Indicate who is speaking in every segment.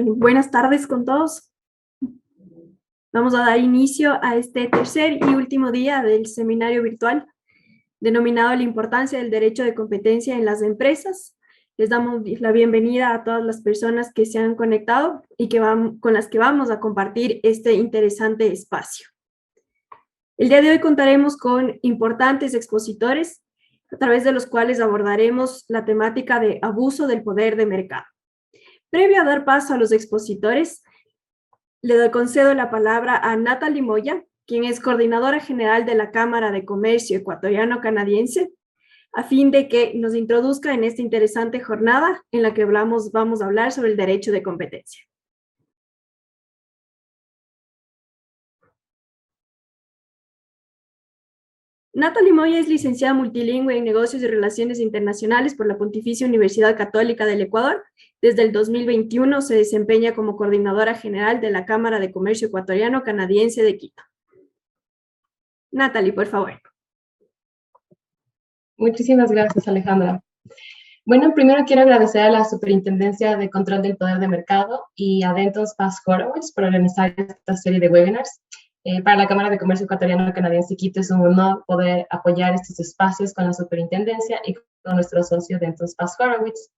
Speaker 1: Bueno, buenas tardes con todos. Vamos a dar inicio a este tercer y último día del seminario virtual denominado La importancia del derecho de competencia en las empresas. Les damos la bienvenida a todas las personas que se han conectado y con las que vamos a compartir este interesante espacio. El día de hoy contaremos con importantes expositores a través de los cuales abordaremos la temática de abuso del poder de mercado. Previo a dar paso a los expositores, le concedo la palabra a Natalie Moya, quien es coordinadora general de la Cámara de Comercio Ecuatoriano-Canadiense, a fin de que nos introduzca en esta interesante jornada en la que vamos a hablar sobre el derecho de competencia. Natalie Moya es licenciada multilingüe en Negocios y Relaciones Internacionales por la Pontificia Universidad Católica del Ecuador. Desde el 2021 se desempeña como coordinadora general de la Cámara de Comercio Ecuatoriano-Canadiense de Quito. Natalie, por favor.
Speaker 2: Muchísimas gracias, Alejandra. Bueno, primero quiero agradecer a la Superintendencia de Control del Poder de Mercado y a Denton Spass Horowitz por organizar esta serie de webinars. Para la Cámara de Comercio Ecuatoriano-Canadiense Quito es un honor poder apoyar estos espacios con la Superintendencia y con nuestro socio Denton Spass Horowitz.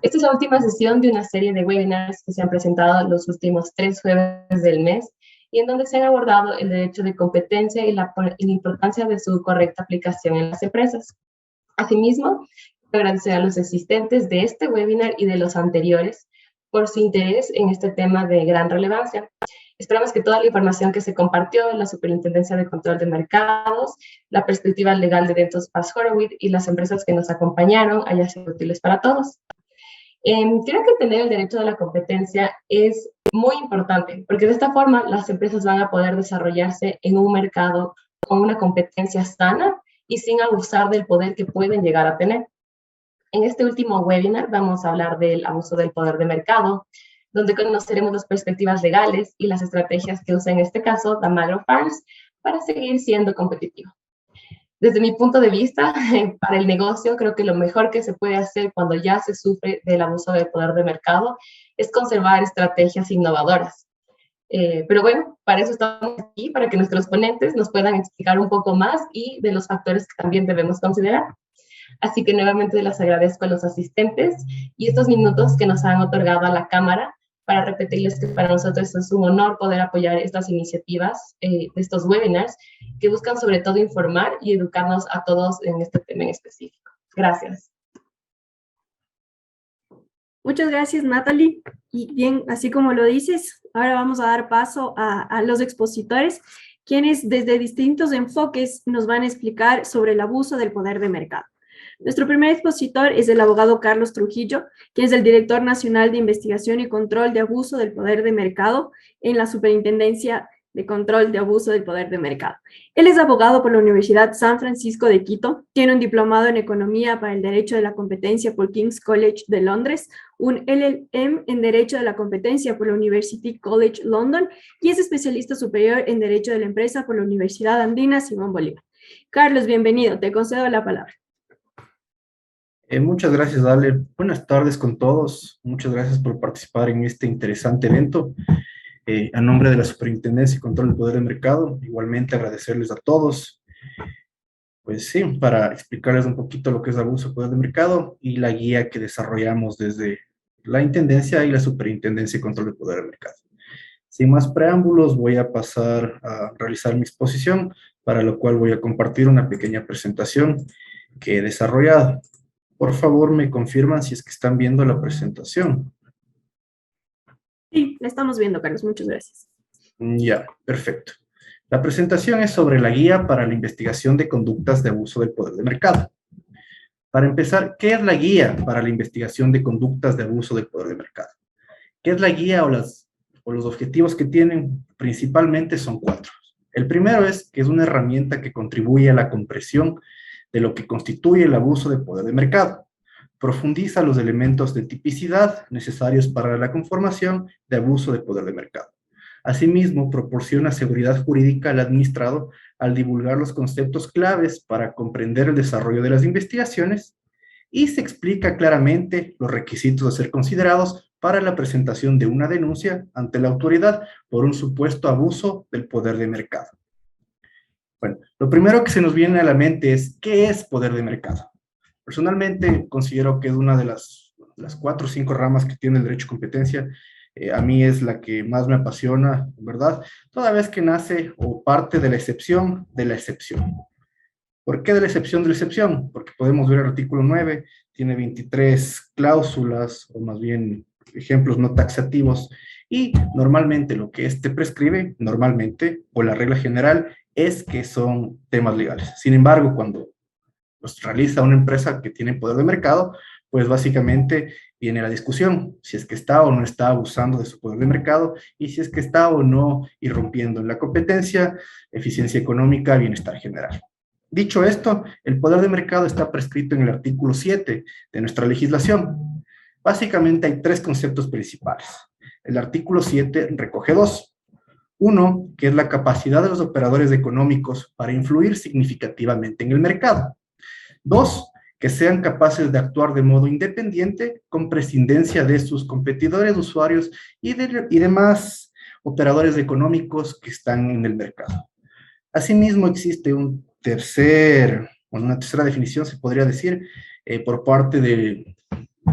Speaker 2: Esta es la última sesión de una serie de webinars que se han presentado los últimos 3 jueves del mes y en donde se han abordado el derecho de competencia y la importancia de su correcta aplicación en las empresas. Asimismo, quiero agradecer a los asistentes de este webinar y de los anteriores por su interés en este tema de gran relevancia. Esperamos que toda la información que se compartió en la Superintendencia de Control de Mercados, la perspectiva legal de Denton Spass Horowitz y las empresas que nos acompañaron haya sido útiles para todos. Creo que tener el derecho de la competencia es muy importante, porque de esta forma las empresas van a poder desarrollarse en un mercado con una competencia sana y sin abusar del poder que pueden llegar a tener. En este último webinar vamos a hablar del abuso del poder de mercado, donde conoceremos las perspectivas legales y las estrategias que usa en este caso Damagro Farms para seguir siendo competitivo. Desde mi punto de vista, para el negocio, creo que lo mejor que se puede hacer cuando ya se sufre del abuso del poder de mercado es conservar estrategias innovadoras. Pero bueno, para eso estamos aquí, para que nuestros ponentes nos puedan explicar un poco más y de los factores que también debemos considerar. Así que nuevamente les agradezco a los asistentes y estos minutos que nos han otorgado a la Cámara para repetirles que para nosotros es un honor poder apoyar estas iniciativas, de estos webinars, que buscan sobre todo informar y educarnos a todos en este tema en específico. Gracias.
Speaker 1: Muchas gracias, Natalie. Y bien, así como lo dices, ahora vamos a dar paso a los expositores, quienes desde distintos enfoques nos van a explicar sobre el abuso del poder de mercado. Nuestro primer expositor es el abogado Carlos Trujillo, quien es el director nacional de investigación y control de abuso del poder de mercado en la Superintendencia de Control de Abuso del Poder de Mercado. Él es abogado por la Universidad San Francisco de Quito, tiene un diplomado en Economía para el Derecho de la Competencia por King's College de Londres, un LLM en Derecho de la Competencia por la University College London y es especialista superior en Derecho de la Empresa por la Universidad Andina Simón Bolívar. Carlos, bienvenido, te concedo la palabra.
Speaker 3: Muchas gracias, Ale. Buenas tardes con todos. Muchas gracias por participar en este interesante evento. A nombre de la Superintendencia y Control del Poder de Mercado, igualmente agradecerles a todos. Pues sí, para explicarles un poquito lo que es abuso del poder de mercado y la guía que desarrollamos desde la Intendencia y la Superintendencia y Control del Poder de Mercado. Sin más preámbulos, voy a pasar a realizar mi exposición, para lo cual voy a compartir una pequeña presentación que he desarrollado. Por favor, me confirman si es que están viendo la presentación.
Speaker 1: Sí, la estamos viendo, Carlos. Muchas gracias.
Speaker 3: Ya, perfecto. La presentación es sobre la guía para la investigación de conductas de abuso del poder de mercado. Para empezar, ¿qué es la guía para la investigación de conductas de abuso del poder de mercado? ¿Qué es la guía o los objetivos que tienen? Principalmente son 4. El primero es que es una herramienta que contribuye a la comprensión de lo que constituye el abuso de poder de mercado. Profundiza los elementos de tipicidad necesarios para la conformación de abuso de poder de mercado. Asimismo, proporciona seguridad jurídica al administrado al divulgar los conceptos claves para comprender el desarrollo de las investigaciones y se explica claramente los requisitos a ser considerados para la presentación de una denuncia ante la autoridad por un supuesto abuso del poder de mercado. Bueno, lo primero que se nos viene a la mente es, ¿qué es poder de mercado? Personalmente considero que es una de las 4 o 5 ramas que tiene el derecho de competencia. A mí es la que más me apasiona, ¿verdad? Toda vez que nace o parte de la excepción de la excepción. ¿Por qué de la excepción de la excepción? Porque podemos ver el artículo 9, tiene 23 cláusulas, o más bien ejemplos no taxativos, y normalmente lo que este prescribe, normalmente, o la regla general, es que son temas legales. Sin embargo, cuando los realiza una empresa que tiene poder de mercado, pues básicamente viene la discusión, si es que está o no está abusando de su poder de mercado, y si es que está o no irrumpiendo en la competencia, eficiencia económica, bienestar general. Dicho esto, el poder de mercado está prescrito en el artículo 7 de nuestra legislación. Básicamente hay 3 conceptos principales. El artículo 7 recoge 2. Uno, que es la capacidad de los operadores económicos para influir significativamente en el mercado. 2, que sean capaces de actuar de modo independiente con prescindencia de sus competidores, usuarios y demás operadores económicos que están en el mercado. Asimismo, existe una tercera definición, se podría decir, por parte de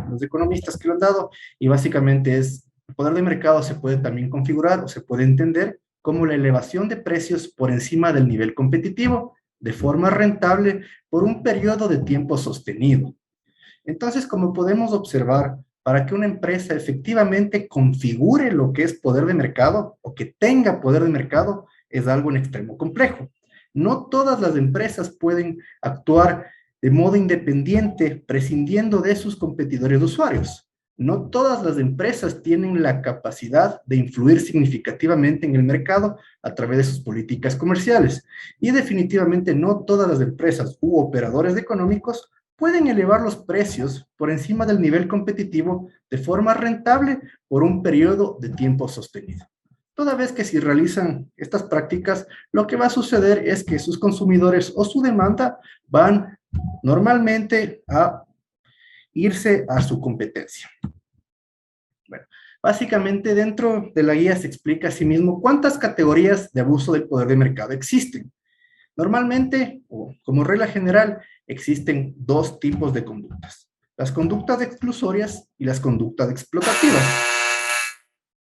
Speaker 3: los economistas que lo han dado, y básicamente es, el poder de mercado se puede también configurar o se puede entender como la elevación de precios por encima del nivel competitivo, de forma rentable, por un periodo de tiempo sostenido. Entonces, como podemos observar, para que una empresa efectivamente configure lo que es poder de mercado, o que tenga poder de mercado, es algo en extremo complejo. No todas las empresas pueden actuar de modo independiente, prescindiendo de sus competidores usuarios. No todas las empresas tienen la capacidad de influir significativamente en el mercado a través de sus políticas comerciales. Y definitivamente no todas las empresas u operadores económicos pueden elevar los precios por encima del nivel competitivo de forma rentable por un periodo de tiempo sostenido. Toda vez que si realizan estas prácticas, lo que va a suceder es que sus consumidores o su demanda van normalmente a irse a su competencia. Bueno, básicamente dentro de la guía se explica asimismo cuántas categorías de abuso del poder de mercado existen. Normalmente, o como regla general, existen 2 tipos de conductas: las conductas exclusorias y las conductas explotativas.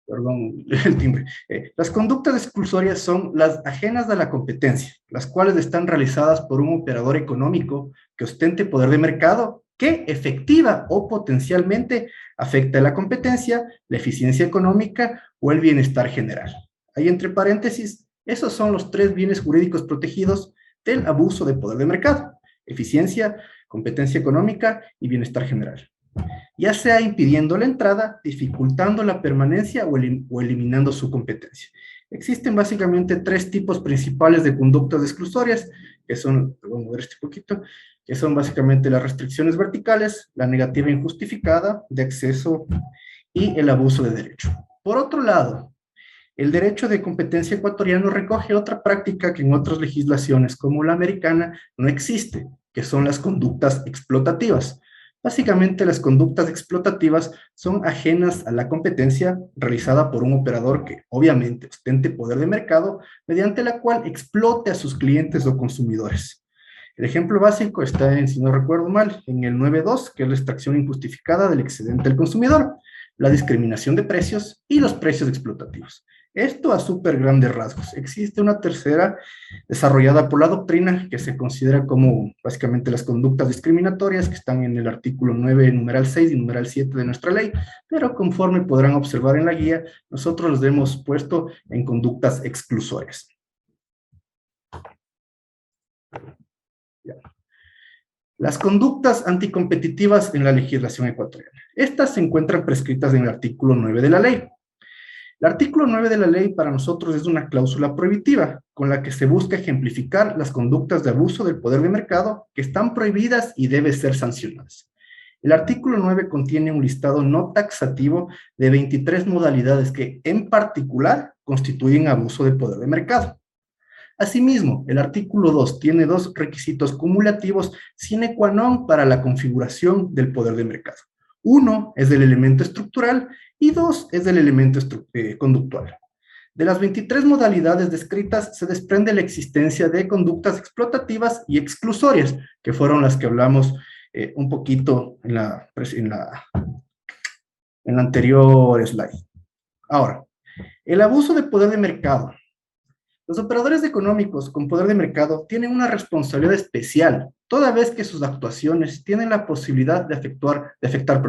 Speaker 3: Perdón el timbre. Las conductas exclusorias son las ajenas a la competencia, las cuales están realizadas por un operador económico que ostente poder de mercado que efectiva o potencialmente afecta la competencia, la eficiencia económica o el bienestar general. Ahí entre paréntesis, esos son los 3 bienes jurídicos protegidos del abuso de poder de mercado: eficiencia, competencia económica y bienestar general. Ya sea impidiendo la entrada, dificultando la permanencia o eliminando su competencia. Existen básicamente 3 tipos principales de conductas exclusorias, que son, voy a mover este poquito, que son básicamente las restricciones verticales, la negativa injustificada de acceso y el abuso de derecho. Por otro lado, el derecho de competencia ecuatoriano recoge otra práctica que en otras legislaciones, como la americana, no existe, que son las conductas explotativas. Básicamente, las conductas explotativas son ajenas a la competencia realizada por un operador que obviamente ostente poder de mercado, mediante la cual explote a sus clientes o consumidores. El ejemplo básico está en, si no recuerdo mal, en el 9.2, que es la extracción injustificada del excedente del consumidor, la discriminación de precios y los precios explotativos. Esto a súper grandes rasgos. Existe una tercera desarrollada por la doctrina que se considera como básicamente las conductas discriminatorias que están en el artículo 9, numeral 6 y numeral 7 de nuestra ley, pero conforme podrán observar en la guía, nosotros los hemos puesto en conductas exclusorias. Ya. Las conductas anticompetitivas en la legislación ecuatoriana. Estas se encuentran prescritas en el artículo 9 de la ley. El artículo 9 de la ley para nosotros es una cláusula prohibitiva con la que se busca ejemplificar las conductas de abuso del poder de mercado que están prohibidas y deben ser sancionadas. El artículo 9 contiene un listado no taxativo de 23 modalidades que en particular constituyen abuso de poder de mercado. Asimismo, el artículo 2 tiene 2 requisitos cumulativos sine qua non para la configuración del poder de mercado. Uno es del elemento estructural y dos es del elemento conductual. De las 23 modalidades descritas se desprende la existencia de conductas explotativas y exclusorias, que fueron las que hablamos un poquito en la anterior slide. Ahora, el abuso de poder de mercado. Los operadores económicos con poder de mercado tienen una responsabilidad especial, toda vez que sus actuaciones tienen la posibilidad de afectar,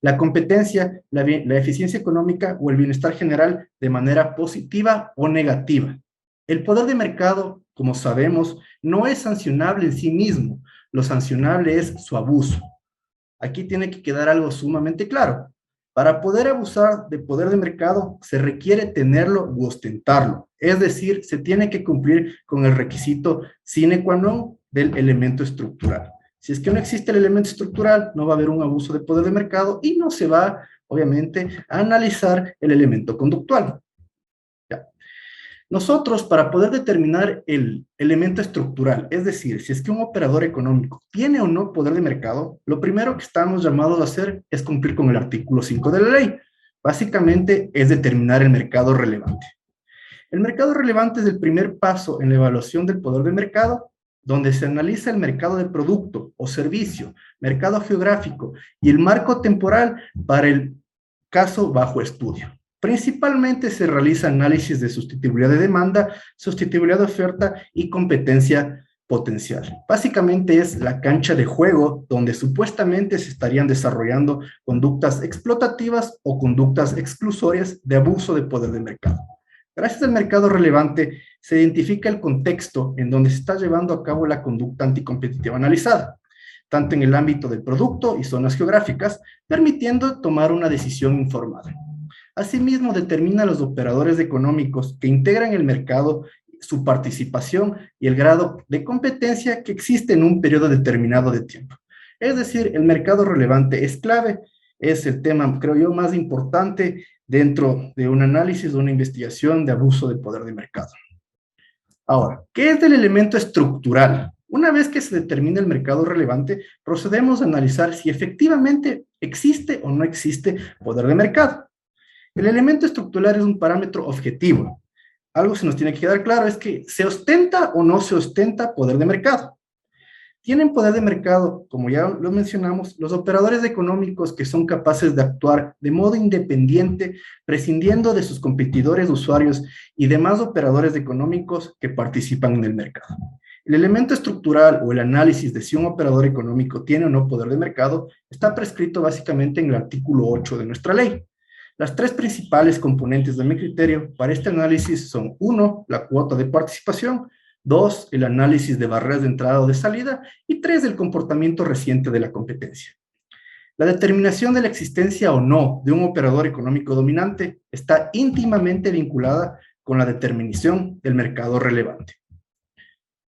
Speaker 3: la competencia, la eficiencia económica o el bienestar general de manera positiva o negativa. El poder de mercado, como sabemos, no es sancionable en sí mismo, lo sancionable es su abuso. Aquí tiene que quedar algo sumamente claro. Para poder abusar de poder de mercado, se requiere tenerlo u ostentarlo. Es decir, se tiene que cumplir con el requisito sine qua non del elemento estructural. Si es que no existe el elemento estructural, no va a haber un abuso de poder de mercado y no se va, obviamente, a analizar el elemento conductual. Ya. Nosotros, para poder determinar el elemento estructural, es decir, si es que un operador económico tiene o no poder de mercado, lo primero que estamos llamados a hacer es cumplir con el artículo 5 de la ley. Básicamente es determinar el mercado relevante. El mercado relevante es el primer paso en la evaluación del poder de mercado, donde se analiza el mercado de producto o servicio, mercado geográfico y el marco temporal para el caso bajo estudio. Principalmente se realiza análisis de sustituibilidad de demanda, sustituibilidad de oferta y competencia potencial. Básicamente es la cancha de juego donde supuestamente se estarían desarrollando conductas explotativas o conductas exclusorias de abuso de poder de mercado. Gracias al mercado relevante se identifica el contexto en donde se está llevando a cabo la conducta anticompetitiva analizada, tanto en el ámbito del producto y zonas geográficas, permitiendo tomar una decisión informada. Asimismo, determina a los operadores económicos que integran el mercado, su participación y el grado de competencia que existe en un periodo determinado de tiempo. Es decir, el mercado relevante es clave, es el tema, creo yo, más importante dentro de un análisis, de una investigación de abuso de poder de mercado. Ahora, ¿qué es del elemento estructural? Una vez que se determina el mercado relevante, procedemos a analizar si efectivamente existe o no existe poder de mercado. El elemento estructural es un parámetro objetivo. Algo que se nos tiene que quedar claro es que ¿se ostenta o no se ostenta poder de mercado? Tienen poder de mercado, como ya lo mencionamos, los operadores económicos que son capaces de actuar de modo independiente, prescindiendo de sus competidores, usuarios y demás operadores económicos que participan en el mercado. El elemento estructural o el análisis de si un operador económico tiene o no poder de mercado está prescrito básicamente en el artículo 8 de nuestra ley. Las tres principales componentes de mi criterio para este análisis son: 1, la cuota de participación; 2, el análisis de barreras de entrada o de salida; y 3, el comportamiento reciente de la competencia. La determinación de la existencia o no de un operador económico dominante está íntimamente vinculada con la determinación del mercado relevante.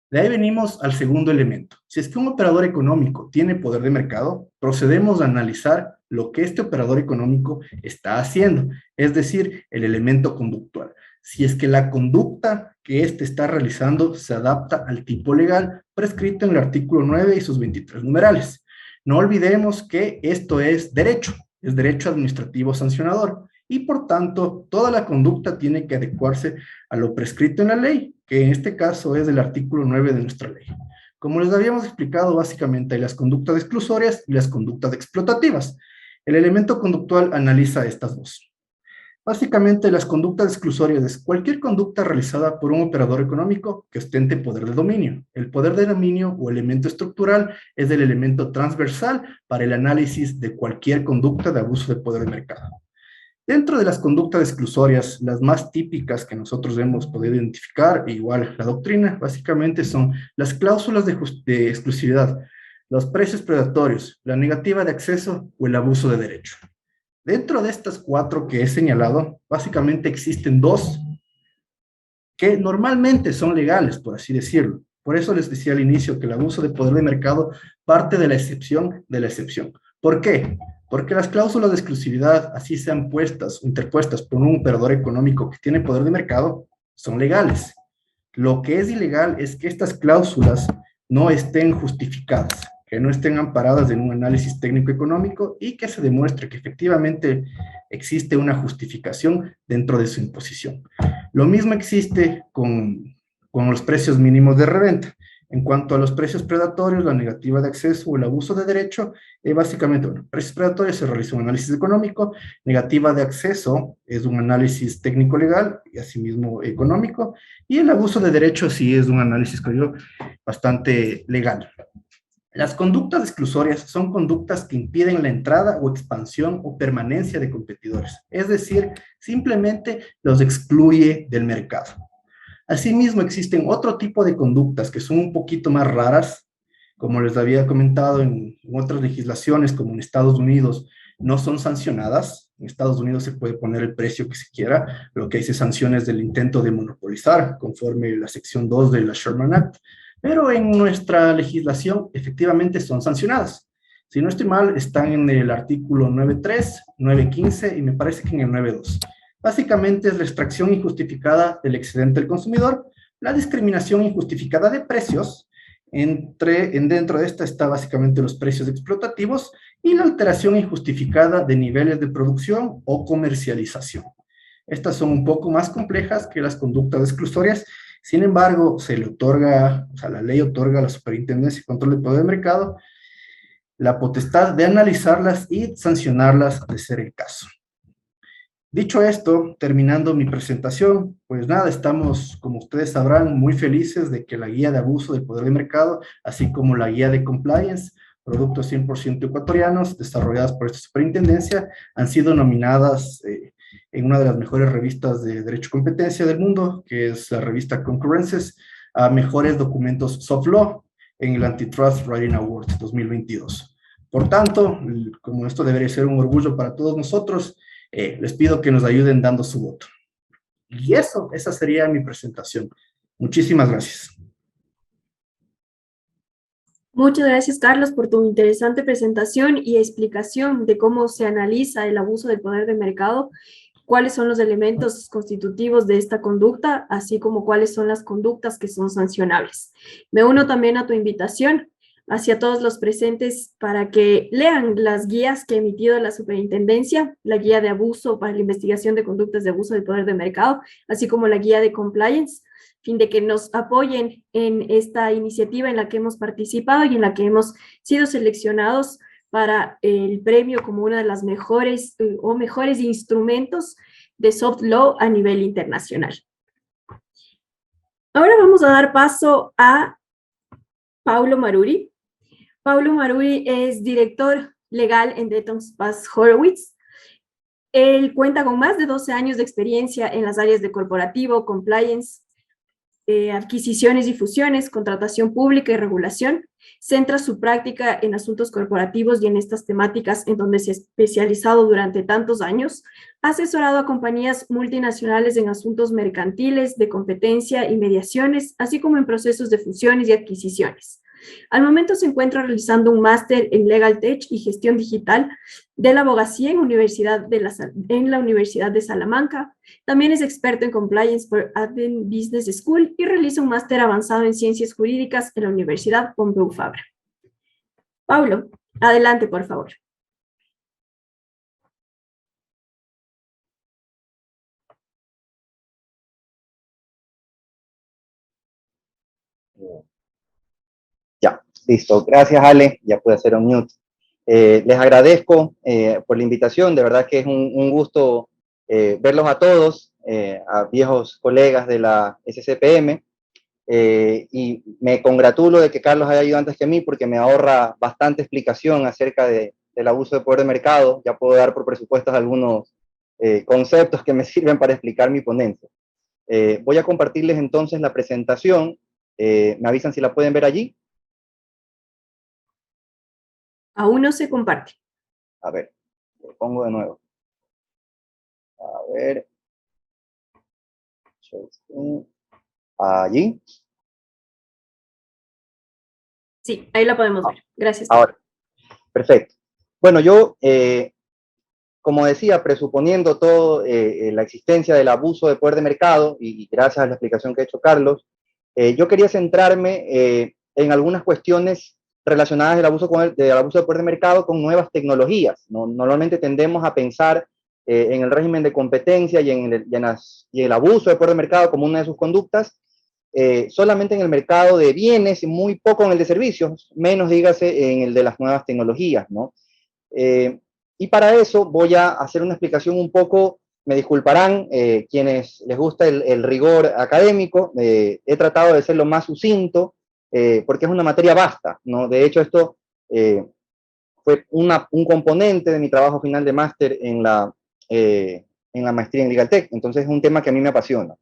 Speaker 3: De ahí venimos al segundo elemento. Si es que un operador económico tiene poder de mercado, procedemos a analizar lo que este operador económico está haciendo, es decir, el elemento conductual. Si es que la conducta que éste está realizando se adapta al tipo legal prescrito en el artículo 9 y sus 23 numerales. No olvidemos que esto es derecho administrativo sancionador, y por tanto, toda la conducta tiene que adecuarse a lo prescrito en la ley, que en este caso es el artículo 9 de nuestra ley. Como les habíamos explicado, básicamente hay las conductas exclusorias y las conductas explotativas. El elemento conductual analiza estas dos. Básicamente, las conductas exclusorias es cualquier conducta realizada por un operador económico que ostente poder de dominio. El poder de dominio o elemento estructural es el elemento transversal para el análisis de cualquier conducta de abuso de poder de mercado. Dentro de las conductas exclusorias, las más típicas que nosotros hemos podido identificar, e igual la doctrina, básicamente son las cláusulas de exclusividad, los precios predatorios, la negativa de acceso o el abuso de derecho. Dentro de estas 4 que he señalado, básicamente existen 2 que normalmente son legales, por así decirlo. Por eso les decía al inicio que el abuso de poder de mercado parte de la excepción de la excepción. ¿Por qué? Porque las cláusulas de exclusividad, así sean puestas o interpuestas por un operador económico que tiene poder de mercado, son legales. Lo que es ilegal es que estas cláusulas no estén justificadas. que no estén amparadas en un análisis técnico-económico y que se demuestre que efectivamente existe una justificación dentro de su imposición. Lo mismo existe con los precios mínimos de reventa. En cuanto a los precios predatorios, la negativa de acceso o el abuso de derecho, básicamente, bueno, precios predatorios se realiza un análisis económico, negativa de acceso es un análisis técnico-legal y asimismo económico, y el abuso de derecho sí es un análisis, creo yo, bastante legal. Las conductas exclusorias son conductas que impiden la entrada o expansión o permanencia de competidores, es decir, simplemente los excluye del mercado. Asimismo, existen otro tipo de conductas que son un poquito más raras, como les había comentado en otras legislaciones, como en Estados Unidos, no son sancionadas. En Estados Unidos se puede poner el precio que se quiera, lo que dice sanciones del intento de monopolizar, conforme la sección 2 de la Sherman Act, pero en nuestra legislación efectivamente son sancionadas. Si no estoy mal, están en el artículo 9.3, 9.15 y me parece que en el 9.2. Básicamente es la extracción injustificada del excedente del consumidor, la discriminación injustificada de precios, dentro de esta está básicamente los precios explotativos y la alteración injustificada de niveles de producción o comercialización. Estas son un poco más complejas que las conductas exclusorias. Sin embargo, la ley otorga a la Superintendencia de Control del Poder de Mercado la potestad de analizarlas y sancionarlas de ser el caso. Dicho esto, terminando mi presentación, pues nada, estamos, como ustedes sabrán, muy felices de que la guía de abuso del poder de mercado, así como la guía de compliance, productos 100% ecuatorianos, desarrolladas por esta superintendencia, han sido nominadas en una de las mejores revistas de Derecho y Competencia del mundo, que es la revista Concurrences, a mejores documentos soft law en el Antitrust Writing Awards 2022. Por tanto, como esto debería ser un orgullo para todos nosotros, les pido que nos ayuden dando su voto. Y esa sería mi presentación. Muchísimas gracias.
Speaker 1: Muchas gracias, Carlos, por tu interesante presentación y explicación de cómo se analiza el abuso del poder de mercado, cuáles son los elementos constitutivos de esta conducta, así como cuáles son las conductas que son sancionables. Me uno también a tu invitación hacia todos los presentes para que lean las guías que ha emitido la superintendencia, la guía de abuso para la investigación de conductas de abuso del poder de mercado, así como la guía de compliance, a fin de que nos apoyen en esta iniciativa en la que hemos participado y en la que hemos sido seleccionados para el premio como una de las mejores o mejores instrumentos de soft law a nivel internacional. Ahora vamos a dar paso a Paulo Maruri. Paulo Maruri es director legal en Dentons Paz Horowitz. Él cuenta con más de 12 años de experiencia en las áreas de corporativo, compliance, adquisiciones y fusiones, contratación pública y regulación. Centra su práctica en asuntos corporativos y en estas temáticas en donde se ha especializado durante tantos años. Ha asesorado a compañías multinacionales en asuntos mercantiles, de competencia y mediaciones, así como en procesos de fusiones y adquisiciones. Al momento se encuentra realizando un máster en Legal Tech y Gestión Digital de la Abogacía en la Universidad de Salamanca. También es experto en Compliance por Advent Business School y realiza un máster avanzado en Ciencias Jurídicas en la Universidad Pompeu Fabra. Paulo, adelante, por favor.
Speaker 4: Ya, listo. Gracias, Ale. Ya pude hacer un mute. Les agradezco por la invitación. De verdad que es un gusto verlos a todos, a viejos colegas de la SCPM. Y me congratulo de que Carlos haya ido antes que mí porque me ahorra bastante explicación acerca del abuso de poder de mercado. Ya puedo dar por presupuestos algunos conceptos que me sirven para explicar mi ponencia. Voy a compartirles entonces la presentación. ¿Me avisan si la pueden ver allí?
Speaker 1: Aún no se comparte.
Speaker 4: A ver, lo pongo de nuevo. A ver. Allí.
Speaker 1: Sí, ahí la podemos ver. Gracias.
Speaker 4: Ahora, perfecto. Bueno, yo, como decía, presuponiendo todo la existencia del abuso de poder de mercado, y gracias a la explicación que ha hecho Carlos, yo quería centrarme en algunas cuestiones relacionadas del abuso de poder de mercado con nuevas tecnologías, ¿no? Normalmente tendemos a pensar en el régimen de competencia y en el abuso de poder de mercado como una de sus conductas, solamente en el mercado de bienes y muy poco en el de servicios, menos dígase en el de las nuevas tecnologías, ¿no? Y para eso voy a hacer una explicación un poco, me disculparán quienes les gusta el rigor académico, he tratado de ser lo más sucinto, porque es una materia vasta, ¿no? De hecho, esto fue un componente de mi trabajo final de máster en la maestría en Legal Tech, entonces es un tema que a mí me apasiona.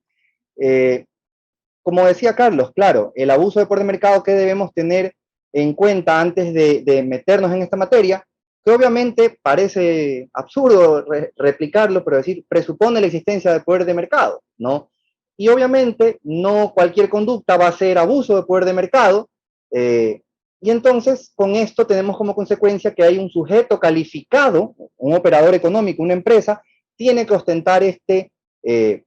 Speaker 4: Como decía Carlos, claro, el abuso de poder de mercado que debemos tener en cuenta antes de meternos en esta materia, que obviamente parece absurdo replicarlo, pero decir, presupone la existencia de poder de mercado, ¿no? Y obviamente no cualquier conducta va a ser abuso de poder de mercado, y entonces con esto tenemos como consecuencia que hay un sujeto calificado, un operador económico, una empresa, tiene que ostentar este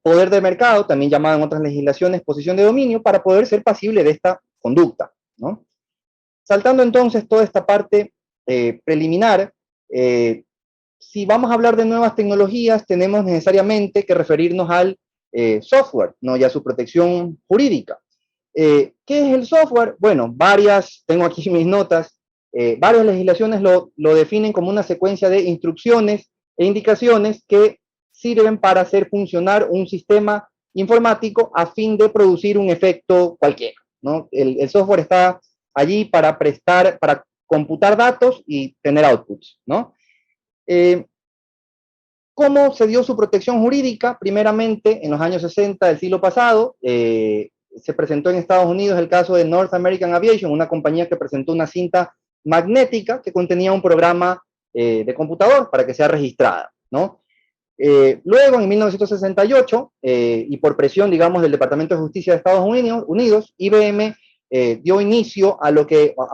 Speaker 4: poder de mercado, también llamado en otras legislaciones posición de dominio, para poder ser pasible de esta conducta, ¿no? Saltando entonces toda esta parte preliminar, si vamos a hablar de nuevas tecnologías, tenemos necesariamente que referirnos al software, ¿no? Y a su protección jurídica. ¿Qué es el software? Bueno, tengo aquí mis notas, varias legislaciones lo definen como una secuencia de instrucciones e indicaciones que sirven para hacer funcionar un sistema informático a fin de producir un efecto cualquiera, ¿no? El software está allí para computar datos y tener outputs, ¿no? ¿Cómo se dio su protección jurídica? Primeramente, en los años 60 del siglo pasado, se presentó en Estados Unidos el caso de North American Aviation, una compañía que presentó una cinta magnética que contenía un programa de computador para que sea registrada, ¿no? Luego, en 1968, y por presión, digamos, del Departamento de Justicia de Estados Unidos, IBM dio inicio a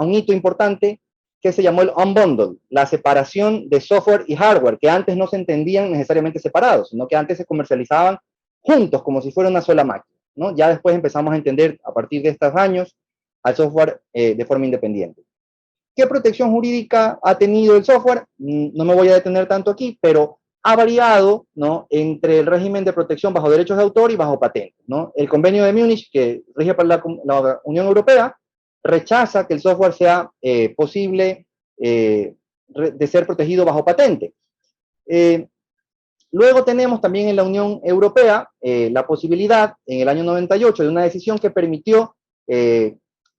Speaker 4: un hito importante que se llamó el unbundle, la separación de software y hardware, que antes no se entendían necesariamente separados, sino que antes se comercializaban juntos, como si fuera una sola máquina, ¿no? Ya después empezamos a entender, a partir de estos años, al software de forma independiente. ¿Qué protección jurídica ha tenido el software? No me voy a detener tanto aquí, pero ha variado, ¿no?, entre el régimen de protección bajo derechos de autor y bajo patente, ¿no? El convenio de Múnich, que rige para la Unión Europea, rechaza que el software sea posible de ser protegido bajo patente. Luego tenemos también en la Unión Europea la posibilidad, en el año 98, de una decisión que permitió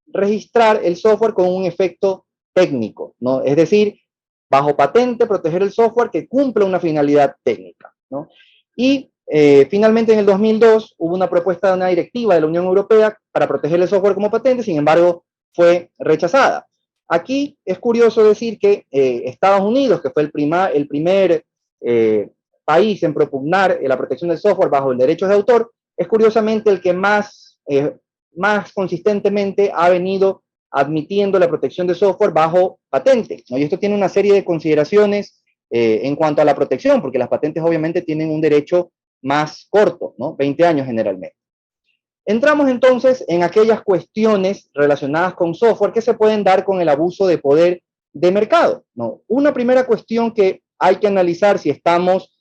Speaker 4: registrar el software con un efecto técnico, ¿no? Es decir, bajo patente, proteger el software que cumpla una finalidad técnica, ¿no? Y finalmente en el 2002 hubo una propuesta de una directiva de la Unión Europea para proteger el software como patente, sin embargo fue rechazada. Aquí es curioso decir que Estados Unidos, que fue el primer país en propugnar la protección del software bajo el derecho de autor, es curiosamente el que más consistentemente ha venido admitiendo la protección de software bajo patente, ¿no? Y esto tiene una serie de consideraciones en cuanto a la protección, porque las patentes obviamente tienen un derecho más corto, ¿no? 20 años generalmente. Entramos entonces en aquellas cuestiones relacionadas con software que se pueden dar con el abuso de poder de mercado, ¿no? Una primera cuestión que hay que analizar si estamos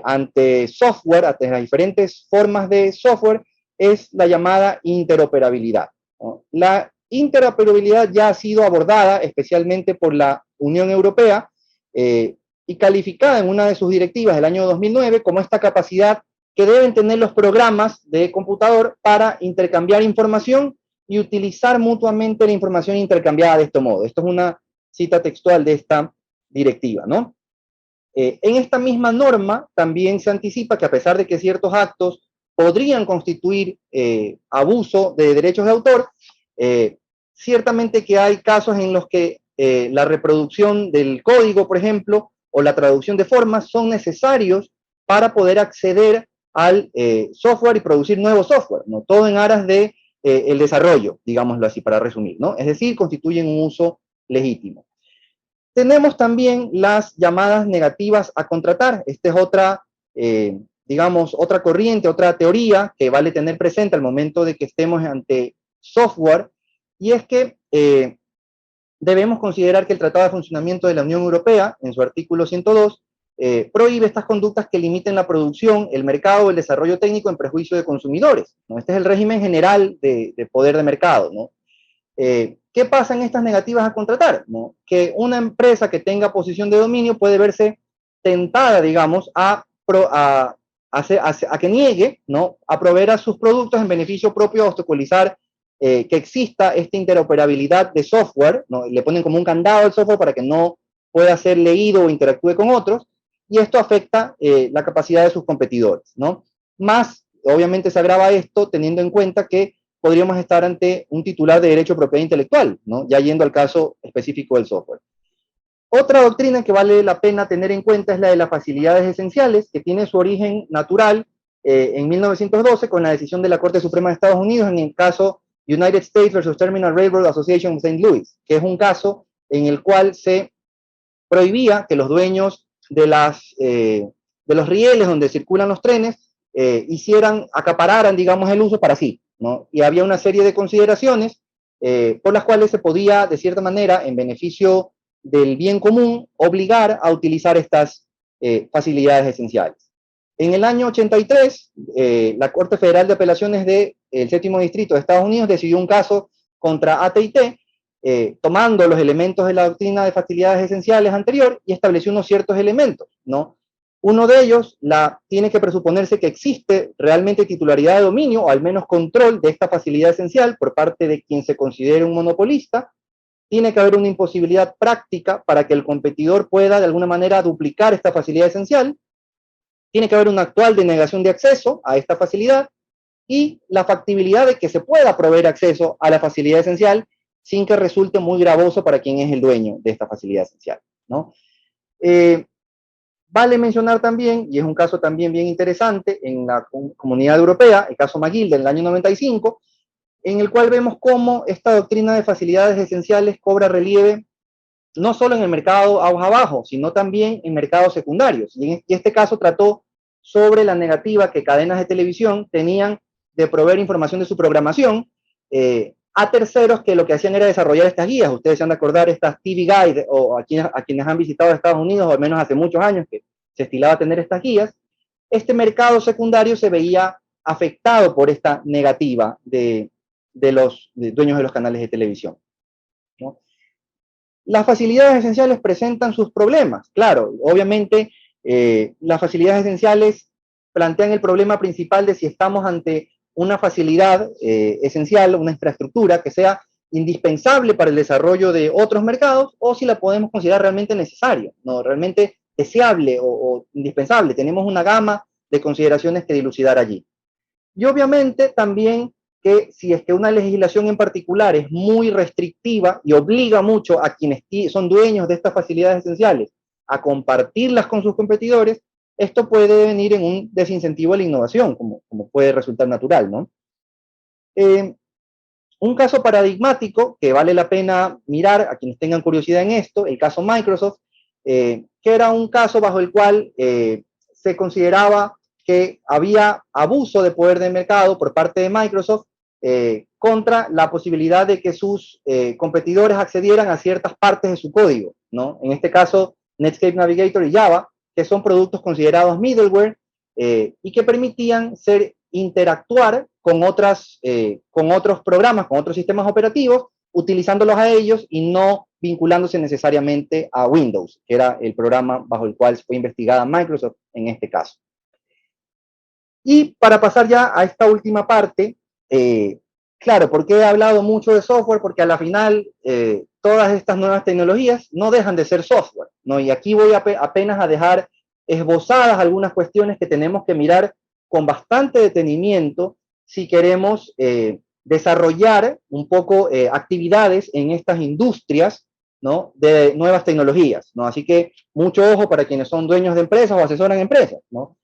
Speaker 4: ante software, ante las diferentes formas de software, es la llamada interoperabilidad, ¿no? La interoperabilidad ya ha sido abordada especialmente por la Unión Europea y calificada en una de sus directivas del año 2009 como esta capacidad que deben tener los programas de computador para intercambiar información y utilizar mutuamente la información intercambiada de este modo. Esto es una cita textual de esta directiva, ¿no? En esta misma norma también se anticipa que a pesar de que ciertos actos podrían constituir abuso de derechos de autor, ciertamente que hay casos en los que la reproducción del código, por ejemplo, o la traducción de formas son necesarios para poder acceder al software y producir nuevo software, ¿no? Todo en aras de el desarrollo, digámoslo así, para resumir, ¿no? Es decir, constituyen un uso legítimo. Tenemos también las llamadas negativas a contratar. Esta es otra, digamos, otra corriente, otra teoría que vale tener presente al momento de que estemos ante software, y es que debemos considerar que el Tratado de Funcionamiento de la Unión Europea, en su artículo 102, prohíbe estas conductas que limiten la producción, el mercado o el desarrollo técnico en perjuicio de consumidores, ¿no? Este es el régimen general de poder de mercado, ¿no? ¿Qué pasa en estas negativas a contratar? ¿No? Que una empresa que tenga posición de dominio puede verse tentada, digamos, a que niegue, ¿no?, a proveer a sus productos en beneficio propio, a obstaculizar que exista esta interoperabilidad de software, ¿no? Le ponen como un candado al software para que no pueda ser leído o interactúe con otros, y esto afecta la capacidad de sus competidores, ¿no? Más, obviamente se agrava esto teniendo en cuenta que podríamos estar ante un titular de derecho de propiedad intelectual, ¿no?, ya yendo al caso específico del software. Otra doctrina que vale la pena tener en cuenta es la de las facilidades esenciales, que tiene su origen natural en 1912 con la decisión de la Corte Suprema de Estados Unidos en el caso United States versus Terminal Railroad Association of St. Louis, que es un caso en el cual se prohibía que los dueños de los rieles donde circulan los trenes acapararan, digamos, el uso para sí, ¿no? Y había una serie de consideraciones por las cuales se podía, de cierta manera, en beneficio del bien común, obligar a utilizar estas facilidades esenciales. En el año 83, la Corte Federal de Apelaciones del Séptimo Distrito de Estados Unidos decidió un caso contra AT&T, tomando los elementos de la doctrina de facilidades esenciales anterior y estableció unos ciertos elementos, ¿no? Uno de ellos, tiene que presuponerse que existe realmente titularidad de dominio, o al menos control de esta facilidad esencial por parte de quien se considere un monopolista. Tiene que haber una imposibilidad práctica para que el competidor pueda de alguna manera duplicar esta facilidad esencial. Tiene que haber una actual denegación de acceso a esta facilidad y la factibilidad de que se pueda proveer acceso a la facilidad esencial sin que resulte muy gravoso para quien es el dueño de esta facilidad esencial, ¿no? Vale mencionar también, y es un caso también bien interesante en la Comunidad Europea, el caso McGill del año 95, en el cual vemos cómo esta doctrina de facilidades esenciales cobra relieve no solo en el mercado hoja abajo, sino también en mercados secundarios. Y este caso trató sobre la negativa que cadenas de televisión tenían de proveer información de su programación a terceros que lo que hacían era desarrollar estas guías. Ustedes se han de acordar estas TV Guide, o a quienes han visitado Estados Unidos, o al menos hace muchos años que se estilaba tener estas guías. Este mercado secundario se veía afectado por esta negativa de los dueños de los canales de televisión, ¿no? Las facilidades esenciales presentan sus problemas. Claro, obviamente las facilidades esenciales plantean el problema principal de si estamos ante una facilidad esencial, una infraestructura que sea indispensable para el desarrollo de otros mercados, o si la podemos considerar realmente necesaria, ¿no?, realmente deseable o indispensable. Tenemos una gama de consideraciones que dilucidar allí. Y obviamente también que si es que una legislación en particular es muy restrictiva y obliga mucho a quienes son dueños de estas facilidades esenciales a compartirlas con sus competidores, esto puede venir en un desincentivo a la innovación, como puede resultar natural, ¿no? Un caso paradigmático que vale la pena mirar a quienes tengan curiosidad en esto, el caso Microsoft, que era un caso bajo el cual se consideraba que había abuso de poder de mercado por parte de Microsoft contra la posibilidad de que sus competidores accedieran a ciertas partes de su código, ¿no? En este caso, Netscape Navigator y Java, que son productos considerados middleware y que permitían interactuar con otros programas, con otros sistemas operativos, utilizándolos a ellos y no vinculándose necesariamente a Windows, que era el programa bajo el cual fue investigada Microsoft en este caso. Y para pasar ya a esta última parte, claro, ¿por qué he hablado mucho de software? Porque a la final todas estas nuevas tecnologías no dejan de ser software, ¿no? Y aquí voy apenas a dejar esbozadas algunas cuestiones que tenemos que mirar con bastante detenimiento si queremos desarrollar un poco actividades en estas industrias, ¿no?, de nuevas tecnologías, ¿no? Así que mucho ojo para quienes son dueños de empresas o asesoran empresas, ¿no?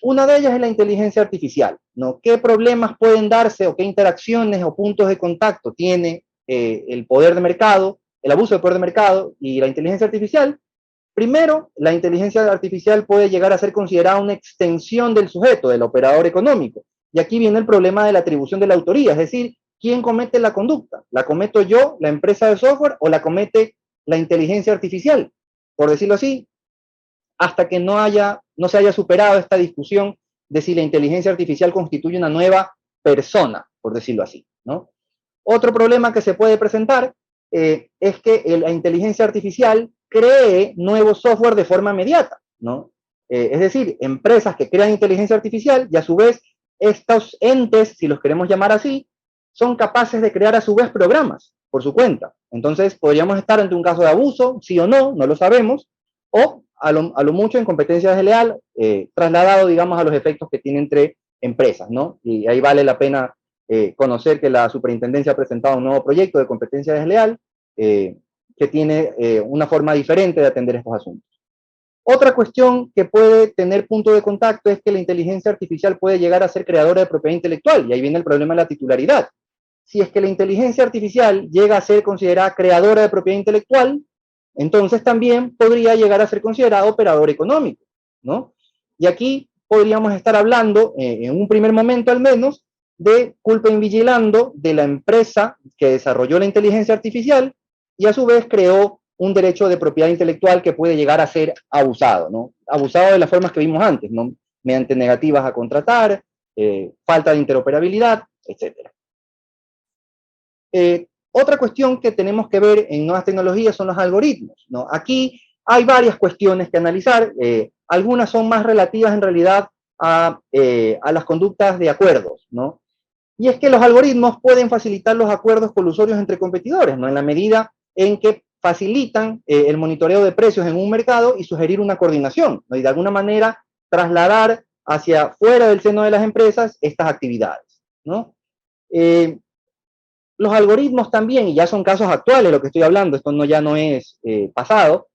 Speaker 4: Una de ellas es la inteligencia artificial, ¿no? ¿Qué problemas pueden darse o qué interacciones o puntos de contacto tiene el poder de mercado, el abuso del poder de mercado y la inteligencia artificial? Primero, la inteligencia artificial puede llegar a ser considerada una extensión del sujeto, del operador económico. Y aquí viene el problema de la atribución de la autoría, es decir, ¿quién comete la conducta? ¿La cometo yo, la empresa de software, o la comete la inteligencia artificial? Por decirlo así, hasta que no se haya superado esta discusión de si la inteligencia artificial constituye una nueva persona, por decirlo así, ¿no? Otro problema que se puede presentar es que la inteligencia artificial cree nuevo software de forma inmediata, ¿no? Es decir, empresas que crean inteligencia artificial y a su vez estos entes, si los queremos llamar así, son capaces de crear a su vez programas por su cuenta. Entonces, podríamos estar ante un caso de abuso, sí o no, no lo sabemos, o a lo mucho en competencia desleal, trasladado, digamos, a los efectos que tiene entre empresas, ¿no? Y ahí vale la pena conocer que la superintendencia ha presentado un nuevo proyecto de competencia desleal que tiene una forma diferente de atender estos asuntos. Otra cuestión que puede tener punto de contacto es que la inteligencia artificial puede llegar a ser creadora de propiedad intelectual, y ahí viene el problema de la titularidad. Si es que la inteligencia artificial llega a ser considerada creadora de propiedad intelectual, entonces también podría llegar a ser considerado operador económico, ¿no? Y aquí podríamos estar hablando, en un primer momento al menos, de culpa invigilando de la empresa que desarrolló la inteligencia artificial y a su vez creó un derecho de propiedad intelectual que puede llegar a ser abusado, ¿no? Abusado de las formas que vimos antes, ¿no? Mediante negativas a contratar, falta de interoperabilidad, etc. Otra cuestión que tenemos que ver en nuevas tecnologías son los algoritmos, ¿no? Aquí hay varias cuestiones que analizar, algunas son más relativas en realidad a las conductas de acuerdos, ¿no? Y es que los algoritmos pueden facilitar los acuerdos colusorios entre competidores, ¿no? En la medida en que facilitan el monitoreo de precios en un mercado y sugerir una coordinación, ¿no? Y de alguna manera trasladar hacia fuera del seno de las empresas estas actividades, ¿no? Los algoritmos también, y ya son casos actuales lo que estoy hablando, esto ya no es pasado,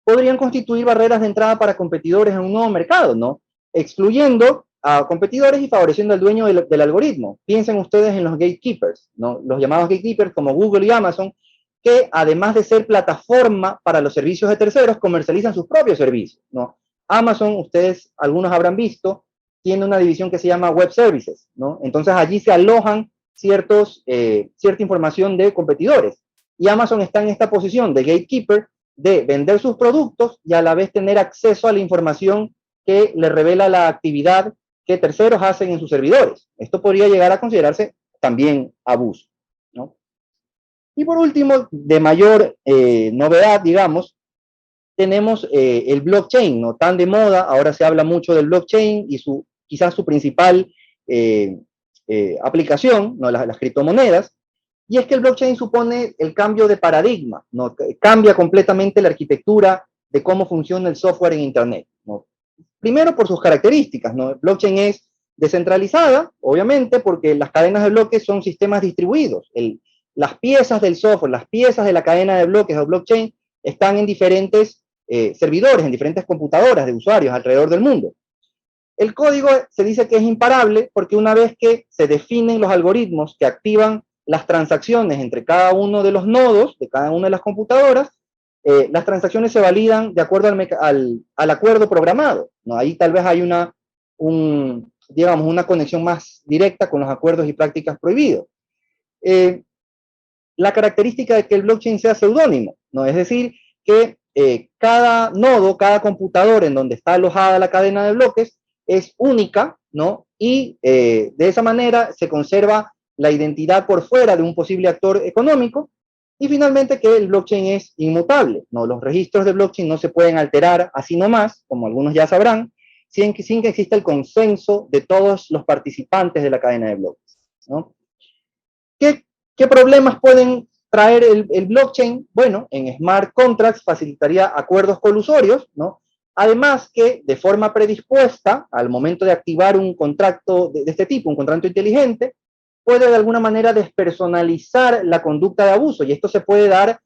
Speaker 4: podrían constituir barreras de entrada para competidores en un nuevo mercado, ¿no? Excluyendo a competidores y favoreciendo al dueño del algoritmo. Piensen ustedes en los gatekeepers, ¿no? Los llamados gatekeepers como Google y Amazon, que además de ser plataforma para los servicios de terceros, comercializan sus propios servicios, ¿no? Amazon, ustedes, algunos habrán visto, tiene una división que se llama Web Services, ¿no? Entonces allí se alojan cierta información de competidores. Y Amazon está en esta posición de gatekeeper de vender sus productos y a la vez tener acceso a la información que le revela la actividad que terceros hacen en sus servidores. Esto podría llegar a considerarse también abuso, ¿no? Y por último, de mayor novedad, digamos, tenemos el blockchain, ¿no? Tan de moda, ahora se habla mucho del blockchain y quizás su principal aplicación, ¿no? Las criptomonedas, y es que el blockchain supone el cambio de paradigma, ¿no? Cambia completamente la arquitectura de cómo funciona el software en Internet, ¿no? Primero por sus características, ¿no? El blockchain es descentralizada, obviamente, porque las cadenas de bloques son sistemas distribuidos. Las piezas del software, las piezas de la cadena de bloques o blockchain están en diferentes servidores, en diferentes computadoras de usuarios alrededor del mundo. El código se dice que es imparable porque una vez que se definen los algoritmos que activan las transacciones entre cada uno de los nodos de cada una de las computadoras, las transacciones se validan de acuerdo al acuerdo programado, ¿no? Ahí tal vez hay digamos, una conexión más directa con los acuerdos y prácticas prohibidos. La característica de que el blockchain sea seudónimo, ¿no? Es decir, que cada nodo, cada computador en donde está alojada la cadena de bloques es única, ¿no? Y de esa manera se conserva la identidad por fuera de un posible actor económico. Y finalmente que el blockchain es inmutable, ¿no? Los registros de blockchain no se pueden alterar así nomás, como algunos ya sabrán, sin que exista el consenso de todos los participantes de la cadena de bloques, ¿no? ¿Qué problemas pueden traer el blockchain? Bueno, en smart contracts facilitaría acuerdos colusorios, ¿no? Además que de forma predispuesta, al momento de activar un contrato de este tipo, un contrato inteligente, puede de alguna manera despersonalizar la conducta de abuso, y esto se puede dar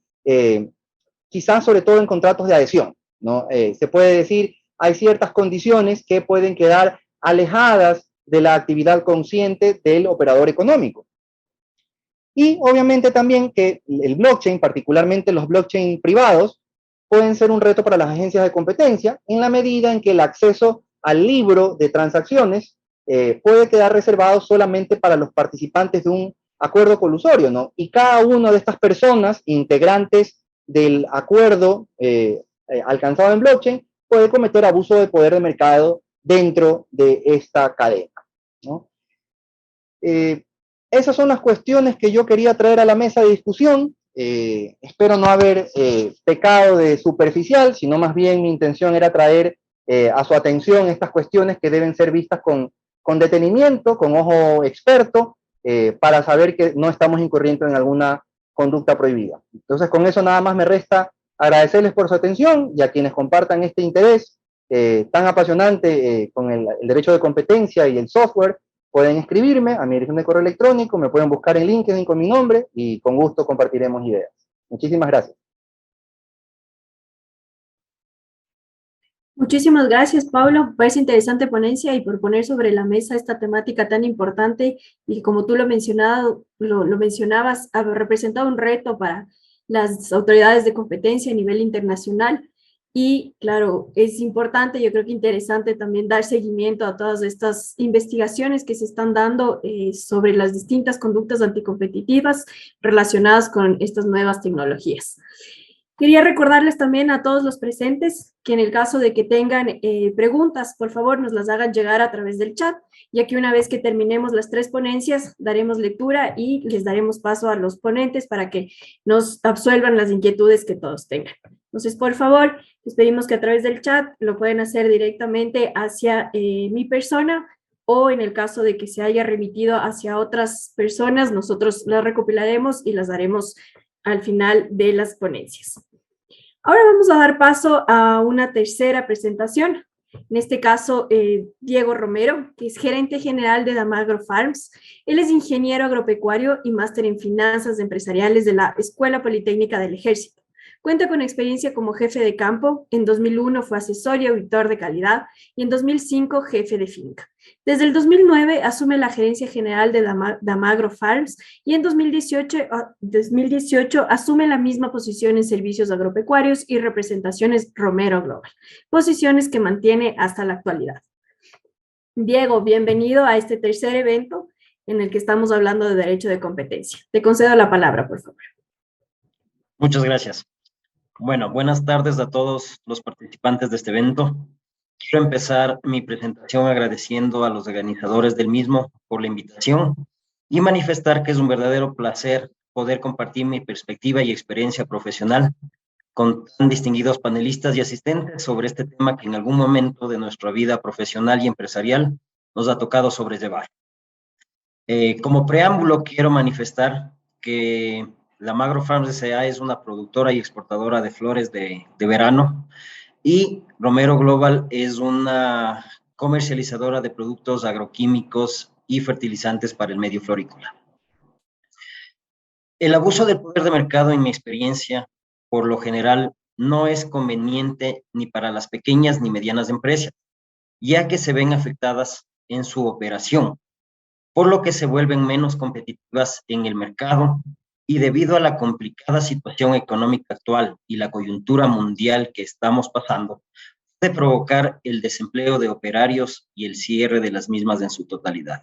Speaker 4: quizás sobre todo en contratos de adhesión, ¿no? Se puede decir, hay ciertas condiciones que pueden quedar alejadas de la actividad consciente del operador económico. Y obviamente también que el blockchain, particularmente los blockchain privados, pueden ser un reto para las agencias de competencia en la medida en que el acceso al libro de transacciones puede quedar reservado solamente para los participantes de un acuerdo colusorio, ¿no? Y cada una de estas personas, integrantes del acuerdo alcanzado en blockchain, puede cometer abuso de poder de mercado dentro de esta cadena, ¿no? Esas son las cuestiones que yo quería traer a la mesa de discusión. Espero no haber pecado de superficial, sino más bien mi intención era traer a su atención estas cuestiones que deben ser vistas con detenimiento, con ojo experto, para saber que no estamos incurriendo en alguna conducta prohibida. Entonces, con eso nada más me resta agradecerles por su atención y a quienes compartan este interés tan apasionante con el derecho de competencia y el software. Pueden escribirme a mi dirección de correo electrónico, me pueden buscar en LinkedIn con mi nombre y con gusto compartiremos ideas. Muchísimas gracias.
Speaker 1: Muchísimas gracias, Pablo, por esa interesante ponencia y por poner sobre la mesa esta temática tan importante y como tú lo mencionabas, ha representado un reto para las autoridades de competencia a nivel internacional. Y claro, es importante, yo creo que interesante también dar seguimiento a todas estas investigaciones que se están dando sobre las distintas conductas anticompetitivas relacionadas con estas nuevas tecnologías. Quería recordarles también a todos los presentes que en el caso de que tengan preguntas, por favor nos las hagan llegar a través del chat, ya que una vez que terminemos las 3 ponencias, daremos lectura y les daremos paso a los ponentes para que nos absuelvan las inquietudes que todos tengan. Entonces, por favor, les pedimos que a través del chat lo pueden hacer directamente hacia mi persona o en el caso de que se haya remitido hacia otras personas, nosotros las recopilaremos y las daremos al final de las ponencias. Ahora vamos a dar paso a una tercera presentación. En este caso, Diego Romero, que es gerente general de Damagro Farms. Él es ingeniero agropecuario y máster en finanzas empresariales de la Escuela Politécnica del Ejército. Cuenta con experiencia como jefe de campo. En 2001 fue asesor y auditor de calidad y en 2005 jefe de finca. Desde el 2009 asume la gerencia general de Damagro Farms y en 2018 asume la misma posición en servicios agropecuarios y representaciones Romero Global, posiciones que mantiene hasta la actualidad. Diego, bienvenido a este tercer evento en el que estamos hablando de derecho de competencia. Te concedo la palabra, por favor.
Speaker 5: Muchas gracias. Bueno, buenas tardes a todos los participantes de este evento. Quiero empezar mi presentación agradeciendo a los organizadores del mismo por la invitación y manifestar que es un verdadero placer poder compartir mi perspectiva y experiencia profesional con tan distinguidos panelistas y asistentes sobre este tema que en algún momento de nuestra vida profesional y empresarial nos ha tocado sobrellevar. Como preámbulo, quiero manifestar que Damagro Farms S.A. es una productora y exportadora de flores de verano y Romero Global es una comercializadora de productos agroquímicos y fertilizantes para el medio florícola. El abuso del poder de mercado, en mi experiencia, por lo general, no es conveniente ni para las pequeñas ni medianas empresas, ya que se ven afectadas en su operación, por lo que se vuelven menos competitivas en el mercado y debido a la complicada situación económica actual y la coyuntura mundial que estamos pasando, puede provocar el desempleo de operarios y el cierre de las mismas en su totalidad.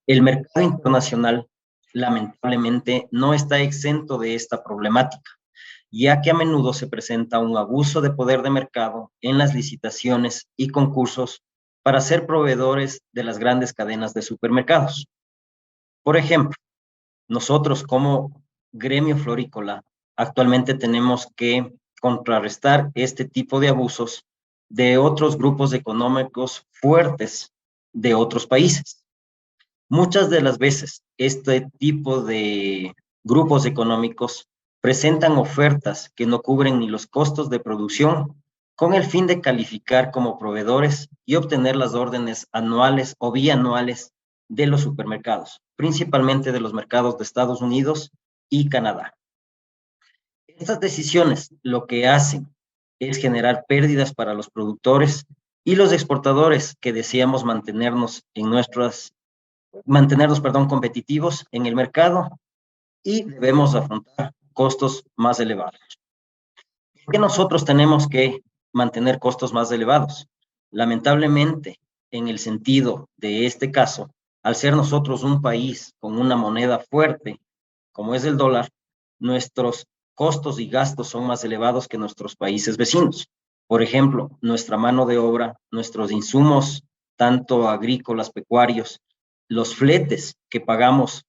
Speaker 5: El mercado internacional, lamentablemente, no está exento de esta problemática, ya que a menudo se presenta un abuso de poder de mercado en las licitaciones y concursos para ser proveedores de las grandes cadenas de supermercados. Por ejemplo, nosotros como gremio florícola actualmente tenemos que contrarrestar este tipo de abusos de otros grupos económicos fuertes de otros países. Muchas de las veces este tipo de grupos económicos presentan ofertas que no cubren ni los costos de producción con el fin de calificar como proveedores y obtener las órdenes anuales o bianuales de los supermercados, principalmente de los mercados de Estados Unidos y Canadá. Estas decisiones lo que hacen es generar pérdidas para los productores y los exportadores que deseamos mantenernos competitivos en el mercado y debemos afrontar costos más elevados. ¿Por qué nosotros tenemos que mantener costos más elevados? Lamentablemente, en el sentido de este caso, Al ser nosotros un país con una moneda fuerte, como es el dólar, nuestros costos y gastos son más elevados que nuestros países vecinos. Por ejemplo, nuestra mano de obra, nuestros insumos, tanto agrícolas, pecuarios, los fletes que pagamos